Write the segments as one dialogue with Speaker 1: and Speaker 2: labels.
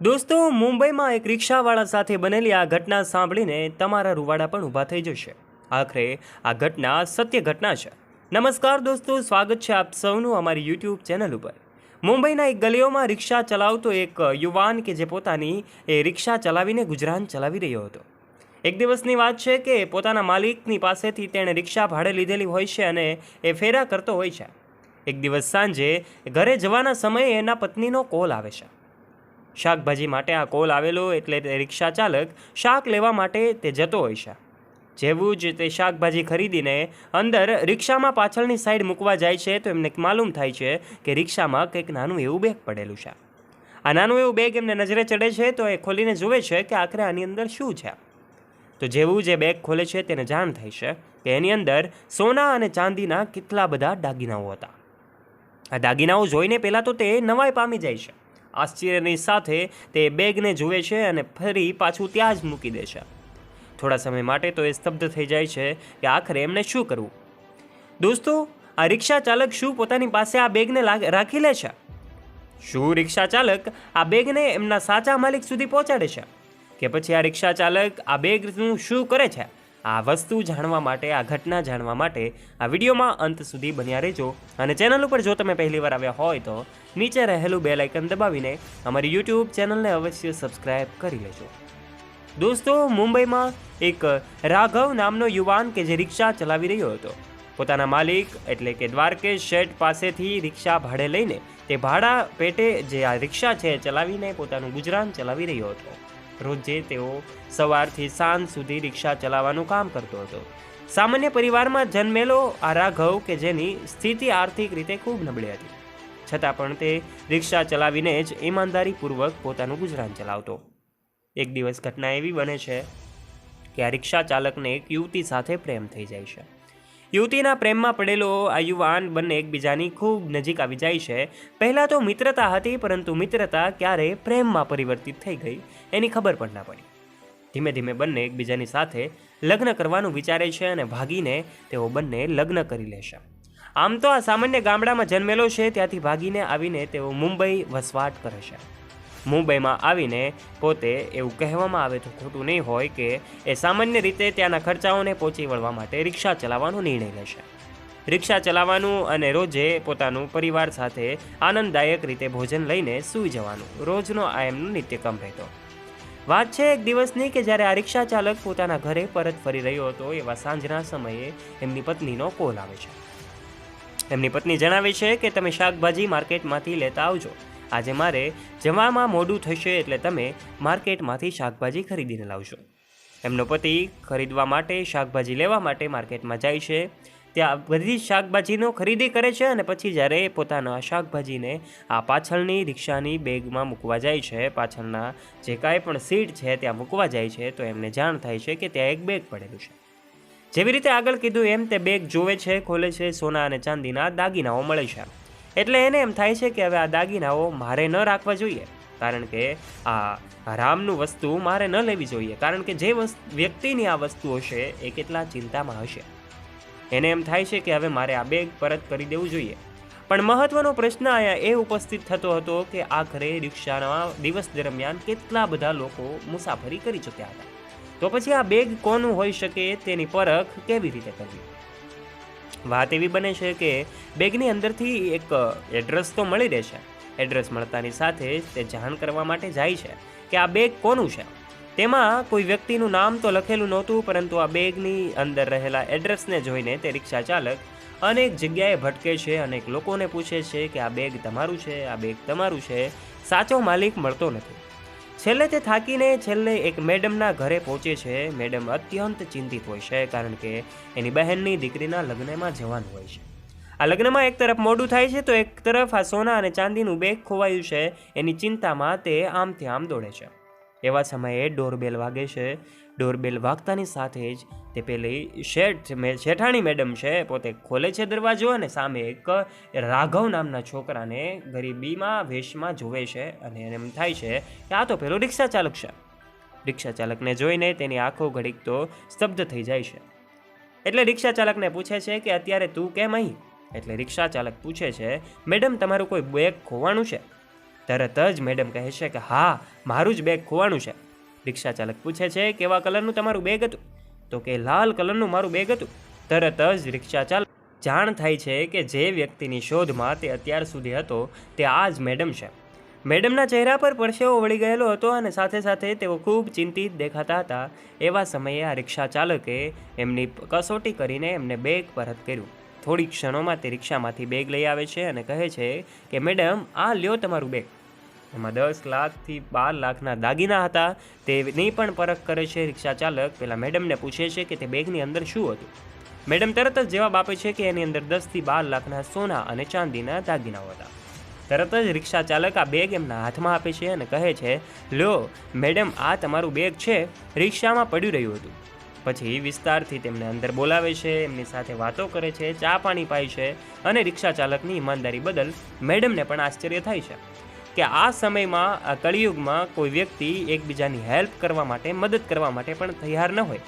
Speaker 1: દોસ્તો, મુંબઈમાં એક રિક્ષાવાળા સાથે બનેલી આ ઘટના સાંભળીને તમારા રૂવાડા પણ ઊભા થઈ જશે. આખરે આ ઘટના સત્ય ઘટના છે. નમસ્કાર દોસ્તો, સ્વાગત છે આપ સૌનું અમારી યુટ્યુબ ચેનલ ઉપર. મુંબઈના એક ગલીઓમાં રિક્ષા ચલાવતો એક યુવાન કે જે પોતાની રિક્ષા ચલાવીને ગુજરાન ચલાવી રહ્યો હતો. એક દિવસની વાત છે કે પોતાના માલિકની પાસેથી તેણે રિક્ષા ભાડે લીધેલી હોય છે અને એ ફેરા કરતો હોય છે. એક દિવસ સાંજે ઘરે જવાના સમયે એના પત્નીનો કોલ આવે છે. શાકભાજી માટે આ કોલ આવેલો એટલે તે રિક્ષા ચાલક શાક લેવા માટે તે જતો હોય છે. જેવું જ તે શાકભાજી ખરીદીને અંદર રિક્ષામાં પાછળની સાઈડ મૂકવા જાય છે તો એમને માલુમ થાય છે કે રિક્ષામાં કંઈક નાનું એવું બેગ પડેલું છે. આ નાનું એવું બેગ એમને નજરે ચડે છે તો એ ખોલીને જુએ છે કે આખરે આની અંદર શું છે. તો જેવું જે બેગ ખોલે છે તેને જાણ થાય છે કે એની અંદર સોના અને ચાંદીના કેટલા બધા દાગીનાઓ હતા. આ દાગીનાઓ જોઈને પહેલાં તો તે નવાઈ પામી જાય છે. આશ્ચર્યની સાથે તે બેગને જુએ છે અને ફરી પાછું ત્યાં જ મૂકી દે છે. થોડા સમય માટે તો એ સ્તબ્ધ થઈ જાય છે કે આખરે એમને શું કરવું. દોસ્તો, આ રિક્ષા ચાલક શું પોતાની પાસે આ બેગને રાખી લે છે? શું રિક્ષા ચાલક આ બેગને એમના સાચા માલિક સુધી પહોંચાડે છે કે પછી આ રિક્ષા ચાલક આ બેગનું શું કરે છે? આ વસ્તુ જાણવા માટે, આ ઘટના જાણવા માટે આ વિડીયોમાં અંત સુધી બન્યા રહેજો. અને ચેનલ ઉપર જો તમે પહેલીવાર આવ્યા હોય તો નીચે રહેલું બેલ આઇકન દબાવીને અમારી યુટ્યુબ ચેનલને અવશ્ય સબસ્ક્રાઈબ કરી લેજો. દોસ્તો, મુંબઈમાં એક રાઘવ નામનો યુવાન કે જે રિક્ષા ચલાવી રહ્યો હતો. પોતાના માલિક એટલે કે દ્વારકેશ શેઠ પાસેથી રિક્ષા ભાડે લઈને તે ભાડા પેટે જે આ રિક્ષા છે ચલાવીને પોતાનું ગુજરાન ચલાવી રહ્યો હતો. રોજે તેઓ સવારથી સાંજ સુધી રિક્ષા ચલાવવાનું કામ કરતો હતો. સામાન્ય પરિવારમાં જન્મેલો આ રાઘવ કે જેની સ્થિતિ આર્થિક રીતે ખૂબ નબળી હતી, છતાં પણ તે રિક્ષા ચલાવીને જ ઈમાનદારીપૂર્વક પોતાનું ગુજરાન ચલાવતો. એક દિવસ ઘટના એવી બને છે કે આ રિક્ષા ચાલકને એક યુવતી સાથે પ્રેમ થઈ જાય છે. યુવતીના પ્રેમમાં પડેલો આ યુવાન બંને એકબીજાની ખૂબ નજીક આવી જાય છે. પહેલાં તો મિત્રતા હતી, પરંતુ મિત્રતા ક્યારે પ્રેમમાં પરિવર્તિત થઈ ગઈ એની ખબર પણ ના પડી. ધીમે ધીમે બંને એકબીજાની સાથે લગ્ન કરવાનું વિચારે છે અને ભાગીને તેઓ બંને લગ્ન કરી લેશે. આમ તો આ સામાન્ય ગામડામાં જન્મેલો છે, ત્યાંથી ભાગીને આવીને તેઓ મુંબઈ વસવાટ કરે છે. મુંબઈમાં આવીને પોતે એવું કહેવામાં આવે તો ખોટું નહીં હોય કે એ સામાન્ય રીતે ત્યાંના ખર્ચાઓને પહોંચી વળવા માટે રિક્ષા ચલાવવાનો નિર્ણય લેશે. રિક્ષા ચલાવવાનું અને રોજે પોતાનું પરિવાર સાથે આનંદદાયક રીતે ભોજન લઈને સૂઈ જવાનું રોજનો આ એમનો નિત્યક્રમ રહેતો. વાત છે એક દિવસની કે જ્યારે આ રિક્ષા ચાલક પોતાના ઘરે પરત ફરી રહ્યો હતો એવા સાંજના સમયે એમની પત્નીનો કોલ આવે છે. એમની પત્ની જણાવે છે કે તમે શાકભાજી માર્કેટમાંથી લેતા આવજો. આજે મારે જવામાં મોડું થશે એટલે તમે માર્કેટમાંથી શાકભાજી ખરીદીને લાવશો. એમનો પતિ ખરીદવા માટે, શાકભાજી લેવા માટે માર્કેટમાં જાય છે. ત્યાં બધી શાકભાજીનો ખરીદી કરે છે અને પછી જ્યારે પોતાના શાકભાજીને આ પાછળની રિક્ષાની બેગમાં મૂકવા જાય છે, પાછળના જે કાંઈ પણ સીટ છે ત્યાં મૂકવા જાય છે, તો એમને જાણ થાય છે કે ત્યાં એક બેગ પડેલું છે. જેવી રીતે આગળ કીધું એમ તે બેગ જોવે છે, ખોલે છે, સોના અને ચાંદીના દાગીનાઓ મળે છે. એટલે એને એમ થાય છે કે હવે આ દાગીનાઓ મારે ન રાખવા જોઈએ, કારણ કે આ હરામનું વસ્તુ મારે ન લેવી જોઈએ, કારણ કે જે વ્યક્તિની આ વસ્તુ હશે એ કેટલા ચિંતામાં હશે. એને એમ થાય છે કે હવે મારે આ બેગ પરત કરી દેવું જોઈએ. પણ મહત્વનો પ્રશ્ન અહીંયા એ ઉપસ્થિત થતો હતો કે આખરે રિક્ષાના દિવસ દરમિયાન કેટલા બધા લોકો મુસાફરી કરી ચૂક્યા હતા. તો પછી આ બેગ કોનું હોઈ શકે તેની પરખ કેવી રીતે કરવી? વાત એવી બને છે કે બેગની અંદરથી એક એડ્રેસ તો મળી રહે છે. એડ્રેસ મળતાની સાથે જ તે જાણ કરવા માટે જાય છે કે આ બેગ કોનું છે. તેમાં કોઈ વ્યક્તિનું નામ તો લખેલું નહોતું, પરંતુ આ બેગની અંદર રહેલા એડ્રેસને જોઈને તે રિક્ષા ચાલક અનેક જગ્યાએ ભટકે છે, અનેક લોકોને પૂછે છે કે આ બેગ તમારું છે, આ બેગ તમારું છે. સાચો માલિક મળતો નથી. છેલ્લે તે થાકીને એક મેડમના ઘરે પહોંચે છે. મેડમ અત્યંત ચિંતિત હોય છે, કારણ કે એની બહેનની દીકરીના લગ્નમાં જવાનું હોય છે. આ લગ્નમાં એક તરફ મોડું થાય છે તો એક તરફ આ સોના અને ચાંદીનું બેગ ખોવાયું છે. એની ચિંતામાં તે આમથી આમ દોડે છે. એવા સમયે ડોરબેલ વાગે છે. ડોરબેલ વાગતાની સાથે જ તે પેલી શેઠાણી મેડમ છે પોતે ખોલે છે દરવાજો અને સામે એક રાઘવ નામના છોકરાને ગરીબીમાં વેશમાં જોવે છે અને એને એમ થાય છે કે આ તો પેલો રિક્ષા ચાલક છે. રિક્ષા ચાલકને જોઈને તેની આંખો ઘડીક તો સ્તબ્ધ થઈ જાય છે. એટલે રિક્ષા ચાલકને પૂછે છે કે અત્યારે તું કેમ અહીં? એટલે રિક્ષા ચાલક પૂછે છે, મેડમ તમારું કોઈ બેગ ખોવાનું છે? તરત જ મેડમ કહે છે કે હા, મારું જ બેગ ખોવાનું છે. રિક્ષા ચાલક પૂછે છે કેવા કલરનું તમારું બેગ હતું? તો કે લાલ કલરનું મારું બેગ હતું. તરત જ રિક્ષા ચાલક જાણ થાય છે કે જે વ્યક્તિની શોધમાં તે અત્યાર સુધી હતો તે આ જ મેડમ છે. મેડમના ચહેરા પર પરસેવો વળી ગયેલો હતો અને સાથે સાથે તેઓ ખૂબ ચિંતિત દેખાતા હતા. એવા સમયે આ રિક્ષા ચાલકે એમની કસોટી કરીને એમને બેગ પરત કર્યું. થોડી ક્ષણોમાં તે રિક્ષામાંથી બેગ લઈ આવે છે અને કહે છે કે મેડમ, આ લ્યો તમારું બેગ. એમાં 10 લાખથી 12 લાખના દાગીના હતા. તેની પણ પરખ કરે છે રિક્ષા ચાલક. પેલા મેડમને પૂછે છે કે તે બેગની અંદર શું હતું. મેડમ તરત જ જવાબ આપે છે કે એની અંદર 10થી 12 લાખના સોના અને ચાંદીના દાગીનાઓ હતા. તરત જ રિક્ષા ચાલક આ બેગ એમના હાથમાં આપે છે અને કહે છે, લ્યો મેડમ, આ તમારું બેગ છે, રિક્ષામાં પડ્યું રહ્યું હતું. પછી વિસ્તારથી તેમને અંદર બોલાવે છે, એમની સાથે વાતો કરે છે, ચા પાણી પાય છે અને રિક્ષા ચાલકની ઈમાનદારી બદલ મેડમને પણ આશ્ચર્ય થાય છે કે આ સમયમાં, આ કળિયુગમાં કોઈ વ્યક્તિ એકબીજાની હેલ્પ કરવા માટે, મદદ કરવા માટે પણ તૈયાર ન હોય.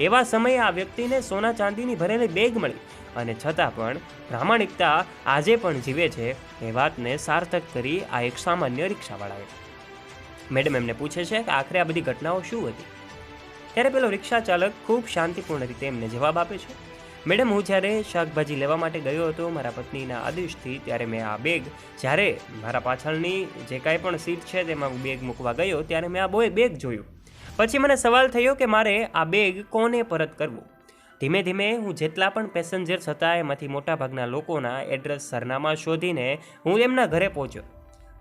Speaker 1: એવા સમયે આ વ્યક્તિને સોના ચાંદીની ભરેલી બેગ મળી અને છતાં પણ પ્રામાણિકતા આજે પણ જીવે છે. એ વાતને સાર્થક કરી આ એક સામાન્ય રિક્ષાવાળાએ. મેડમ એમને પૂછે છે કે આખરે આ બધી ઘટનાઓ શું હતી? ત્યારે પેલો રિક્ષા ચાલક ખૂબ શાંતિપૂર્ણ રીતે એમને જવાબ આપે છે, મેડમ, હું જ્યારે શાકભાજી લેવા માટે ગયો હતો મારા પત્નીના આદેશથી, ત્યારે મેં આ બેગ, જ્યારે મારા પાછળની જે કાંઈ પણ સીટ છે તેમાં હું બેગ મૂકવા ગયો ત્યારે મેં આ બેગ જોયું. પછી મને સવાલ થયો કે મારે આ બેગ કોને પરત કરવું. ધીમે ધીમે હું જેટલા પણ પેસેન્જર્સ હતા એમાંથી મોટાભાગના લોકોના એડ્રેસ, સરનામા શોધીને હું એમના ઘરે પહોંચ્યો.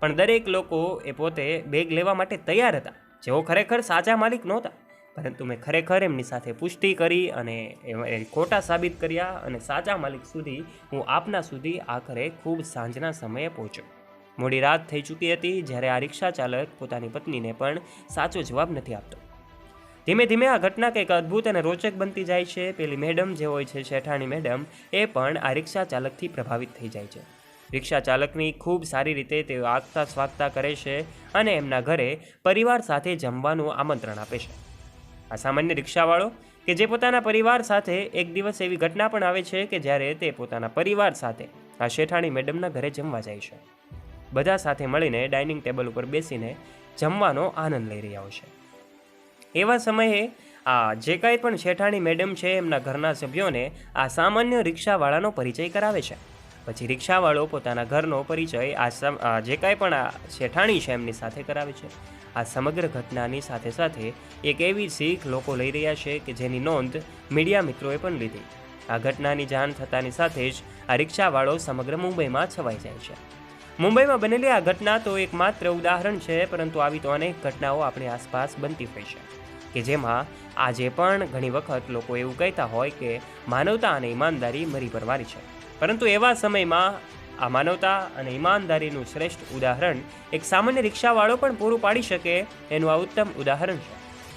Speaker 1: પણ દરેક લોકો એ પોતે બેગ લેવા માટે તૈયાર હતા, જેઓ ખરેખર સાચા માલિક નહોતા. પરંતુ મેં ખરેખર એમની સાથે પુષ્ટિ કરી અને એ ખોટા સાબિત કર્યા અને સાચા માલિક સુધી, હું આપના સુધી આખરે ખૂબ સાંજના સમયે પહોંચ્યો. મોડી રાત થઈ ચૂકી હતી જ્યારે આ રિક્ષા ચાલક પોતાની પત્નીને પણ સાચો જવાબ નથી આપતો. ધીમે ધીમે આ ઘટના કંઈક અદ્ભુત અને રોચક બનતી જાય છે. પેલી મેડમ જે હોય છે, શેઠાણી મેડમ, એ પણ આ રિક્ષા ચાલકથી પ્રભાવિત થઈ જાય છે. રિક્ષા ચાલકની ખૂબ સારી રીતે તેઓ આગતા સ્વાગતા કરે છે અને એમના ઘરે પરિવાર સાથે જમવાનું આમંત્રણ આપે છે. આ સામાન્ય રિક્ષાવાળો કે જે પોતાના પરિવાર સાથે, એક દિવસ એવી ઘટના પણ આવે છે કે જ્યારે તે પોતાના પરિવાર સાથે આ શેઠાણી મેડમના ઘરે જમવા જાય છે. બધા સાથે મળીને ડાઇનિંગ ટેબલ ઉપર બેસીને જમવાનો આનંદ લઈ રહ્યા હોય છે. એવા સમયે આ જે કાંઈ પણ શેઠાણી મેડમ છે એમના ઘરના સભ્યોને આ સામાન્ય રિક્ષાવાળાનો પરિચય કરાવે છે. પછી રિક્ષાવાળો પોતાના ઘરનો પરિચય આ જે કાંઈ પણ આ શેઠાણી છે એમની સાથે કરાવે છે. આ સમગ્ર ઘટનાની સાથે સાથે એક એવી શીખ લોકો લઈ રહ્યા છે કે જેની નોંધ મીડિયા મિત્રોએ પણ લીધી. આ ઘટનાની જાણ થતાની સાથે જ આ રિક્ષાવાળો સમગ્ર મુંબઈમાં છવાઈ જાય છે. મુંબઈમાં બનેલી આ ઘટના તો એકમાત્ર ઉદાહરણ છે, પરંતુ આવી તો અનેક ઘટનાઓ આપણી આસપાસ બનતી હોય છે કે જેમાં આજે પણ ઘણી વખત લોકો એવું કહેતા હોય કે માનવતા અને ઈમાનદારી મરી પરવારી છે. પરંતુ એવા સમયમાં આ માનવતા અને ઈમાનદારીનું શ્રેષ્ઠ ઉદાહરણ એક સામાન્ય રિક્ષાવાળો પણ પૂરું પાડી શકે એનું આ ઉત્તમ ઉદાહરણ છે.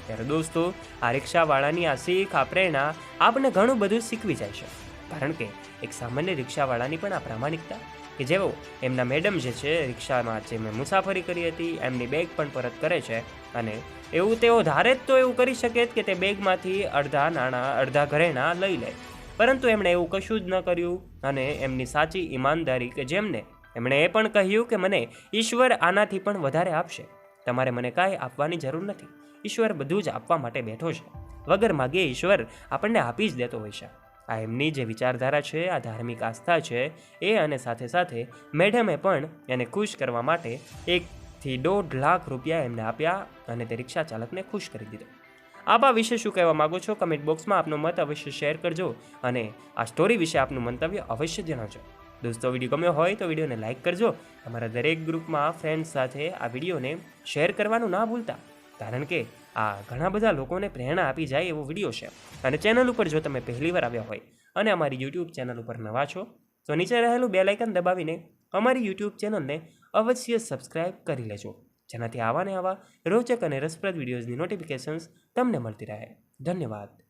Speaker 1: ત્યારે દોસ્તો, આ રિક્ષાવાળાની આ શીખ, આ પ્રેરણા આપણને ઘણું બધું શીખવી જાય છે. કારણ કે એક સામાન્ય રિક્ષાવાળાની પણ આ પ્રામાણિકતા કે જેઓ એમના મેડમ જે છે, રિક્ષામાં જે મેં મુસાફરી કરી હતી એમની બેગ પણ પરત કરે છે અને એવું તેઓ ધારે જ તો એવું કરી શકે કે તે બેગમાંથી અડધા નાણાં, અડધા ઘરેણાં લઈ લે. પરંતુ એમણે એવું કશું જ ન કર્યું અને એમની સાચી ઈમાનદારી કે જેમને એમણે એ પણ કહ્યું કે મને ઈશ્વર આનાથી પણ વધારે આપશે, તમારે મને કાંઈ આપવાની જરૂર નથી, ઈશ્વર બધું જ આપવા માટે બેઠો છે, વગર માગીએ ઈશ્વર આપણને આપી જ દેતો હોય છે. આ એમની જે વિચારધારા છે, આ ધાર્મિક આસ્થા છે એ, અને સાથે સાથે મેડમે પણ એને ખુશ કરવા માટે 1 થી 1.5 લાખ રૂપિયા એમને આપ્યા અને તે રિક્ષા ચાલકને ખુશ કરી દીધો. આપ વિશે શું કહેવા માગો છો? કમેન્ટ બોક્સમાં આપનો મત અવશ્ય શેર કરજો અને આ સ્ટોરી વિશે આપનું મંતવ્ય અવશ્ય જણાવજો. દોસ્તો, વિડીયો ગમ્યો હોય તો વિડીયોને લાઇક કરજો. તમારા દરેક ગ્રુપમાં ફ્રેન્ડ્સ સાથે આ વિડીયોને શેર કરવાનું ના ભૂલતા, કારણ કે આ ઘણા બધા લોકોને પ્રેરણા આપી જાય એવો વિડીયો છે. અને ચેનલ ઉપર જો તમે પહેલીવાર આવ્યા હોય અને અમારી યુટ્યુબ ચેનલ ઉપર નવા છો તો નીચે રહેલું બેલ આઇકન દબાવીને અમારી યુટ્યુબ ચેનલને અવશ્ય સબસ્ક્રાઇબ કરી લેજો, જેનાથી આવા ને આવા રોચક અને રસપ્રદ વિડીયોઝની નોટિફિકેશન્સ તમને મળતી રહે. ધન્યવાદ.